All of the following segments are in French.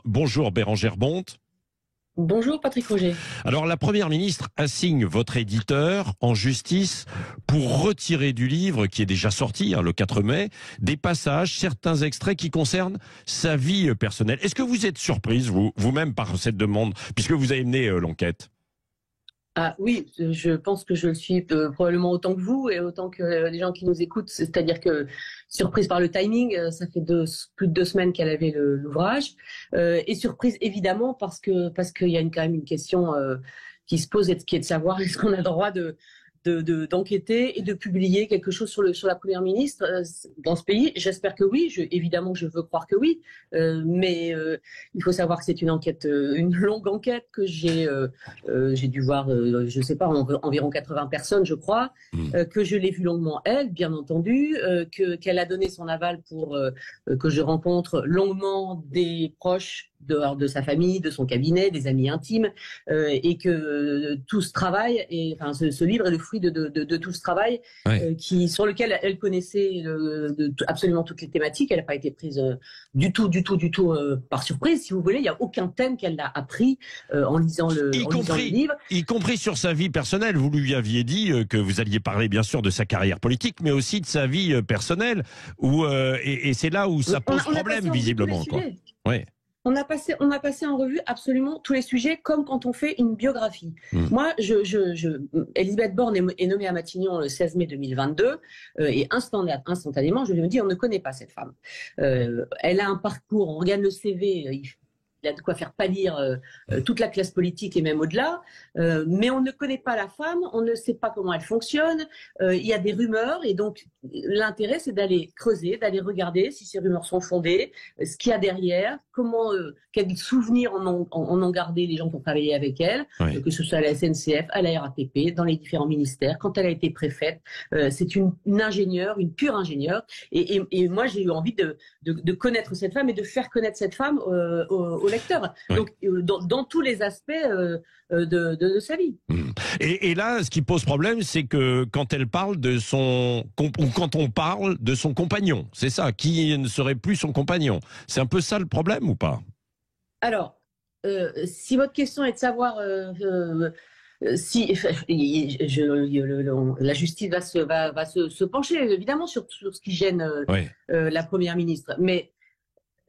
Bonjour Bérangère Bonte. Bonjour Patrick Roger. Alors la Première ministre assigne votre éditeur en justice pour retirer du livre, qui est déjà sorti le 4 mai, des passages, certains extraits qui concernent sa vie personnelle. Est-ce que vous êtes surprise, vous-même, par cette demande, puisque vous avez mené l'enquête ? Ah oui, je pense que je le suis probablement autant que vous et autant que les gens qui nous écoutent. C'est-à-dire que, surprise par le timing, ça fait plus de 2 semaines qu'elle avait l'ouvrage. Et surprise évidemment parce qu'il y a quand même une question qui se pose, qui est de savoir est-ce qu'on a le droit d'enquêter et de publier quelque chose sur la Première ministre dans ce pays. J'espère que oui, évidemment je veux croire que oui, mais il faut savoir que c'est une enquête, une longue enquête que j'ai dû voir, je sais pas, environ 80 personnes je crois, que je l'ai vue longuement elle, bien entendu, qu'elle a donné son aval pour que je rencontre longuement des proches de sa famille, de son cabinet, des amis intimes, et que tout ce travail, ce livre est le fruit de tout ce travail, sur lequel elle connaissait absolument toutes les thématiques. Elle n'a pas été prise du tout par surprise, si vous voulez. Il n'y a aucun thème qu'elle n'a appris en lisant le livre. Y compris sur sa vie personnelle. Vous lui aviez dit que vous alliez parler bien sûr de sa carrière politique, mais aussi de sa vie personnelle. Et c'est là où ça pose problème, visiblement. Ouais. On a passé en revue absolument tous les sujets, comme quand on fait une biographie. Moi, Elisabeth Borne est nommée à Matignon le 16 mai 2022, et instantanément, je me dis, on ne connaît pas cette femme. Elle a un parcours, on regarde le CV, il a de quoi faire pâlir toute la classe politique et même au-delà, mais on ne connaît pas la femme, on ne sait pas comment elle fonctionne, il y a des rumeurs, et donc l'intérêt c'est d'aller creuser, d'aller regarder si ces rumeurs sont fondées, ce qu'il y a derrière, quels souvenirs en ont gardé les gens qui ont travaillé avec elle, que ce soit à la SNCF, à la RATP, dans les différents ministères, quand elle a été préfète. C'est une ingénieure, une pure ingénieure, et moi j'ai eu envie de connaître cette femme et de faire connaître cette femme aux lecteurs. Donc dans tous les aspects de sa vie. Et là, ce qui pose problème, c'est que quand elle parle quand on parle de son compagnon, c'est ça, qui ne serait plus son compagnon. C'est un peu ça le problème ou pas? Alors, si votre question est de savoir si la justice va se pencher évidemment sur ce qui gêne la Première ministre, mais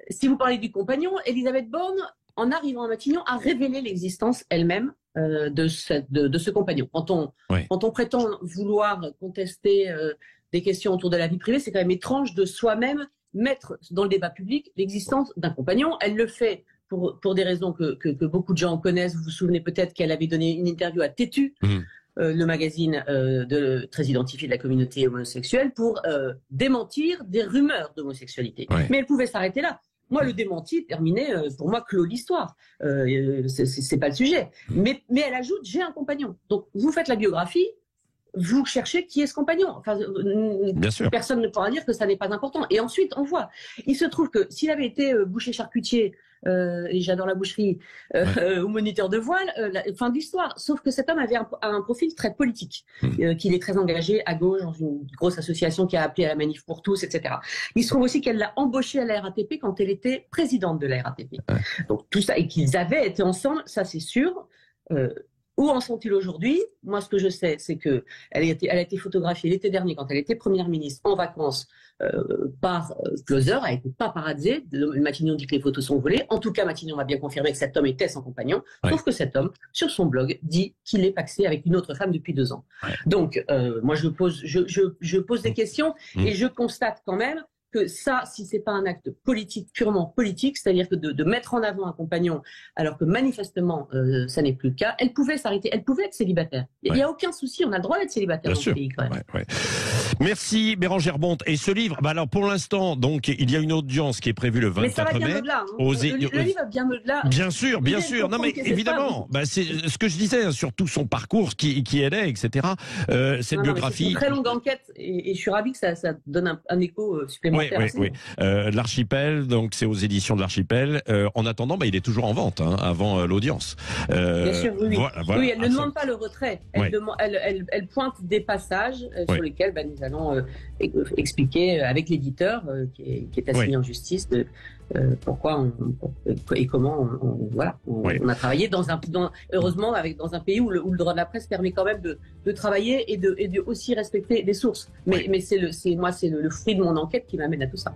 si vous parlez du compagnon, Elisabeth Borne, en arrivant à Matignon, a révélé l'existence elle-même de ce compagnon. Quand on prétend vouloir contester des questions autour de la vie privée, c'est quand même étrange de soi-même mettre dans le débat public l'existence d'un compagnon. Elle le fait pour des raisons que beaucoup de gens connaissent. Vous vous souvenez peut-être qu'elle avait donné une interview à Tétu, le magazine très identifié de la communauté homosexuelle, pour démentir des rumeurs d'homosexualité. Mais elle pouvait s'arrêter là. Moi, le démenti terminé, pour moi, clôt l'histoire. C'est pas le sujet. Mais elle ajoute, j'ai un compagnon. Donc, vous faites la biographie, vous cherchez qui est ce compagnon. Enfin, bien sûr. Personne ne pourra dire que ça n'est pas important. Et ensuite, on voit. Il se trouve que s'il avait été boucher-charcutier, et j'adore la boucherie, ou moniteur de voile, fin d'histoire. Sauf que cet homme avait un profil très politique, qu'il est très engagé à gauche dans une grosse association qui a appelé à la manif pour tous, etc. Il se trouve aussi qu'elle l'a embauché à la RATP quand elle était présidente de la RATP. Donc tout ça, et qu'ils avaient été ensemble, ça c'est sûr. Où en sont-ils aujourd'hui? Moi, ce que je sais, c'est que elle a été photographiée l'été dernier, quand elle était première ministre, en vacances, par Closer, elle n'était pas paparazzi. Matignon dit que les photos sont volées. En tout cas, Matignon m'a bien confirmé que cet homme était son compagnon. Sauf que cet homme, sur son blog, dit qu'il est paxé avec une autre femme depuis 2 ans. Donc, moi, je pose des questions et je constate quand même que ça, si c'est pas un acte politique, purement politique, c'est-à-dire que de mettre en avant un compagnon, alors que manifestement, ça n'est plus le cas, elle pouvait s'arrêter, elle pouvait être célibataire. Il n'y a aucun souci, on a le droit d'être célibataire dans ce pays, quand même. Merci Bérangère Bonte. Et ce livre, alors pour l'instant, donc il y a une audience qui est prévue le 24 mai. Mais ça va bien au-delà. Le livre va bien au-delà. Bien sûr. Non mais évidemment, c'est ce que je disais sur tout son parcours, qui elle est, etc. Cette biographie. C'est une très longue enquête et je suis ravi que ça donne un écho supplémentaire. Oui. L'Archipel, donc c'est aux éditions de l'Archipel. En attendant, il est toujours en vente avant l'audience. Bien sûr, oui. Voilà, elle ne demande pas le retrait. Elle pointe des passages sur lesquels nous allons expliquer avec l'éditeur qui est assigné en justice pourquoi et comment on a travaillé heureusement dans un pays où le droit de la presse permet quand même de travailler et de aussi respecter les sources. Mais c'est le fruit de mon enquête qui m'amène à tout ça.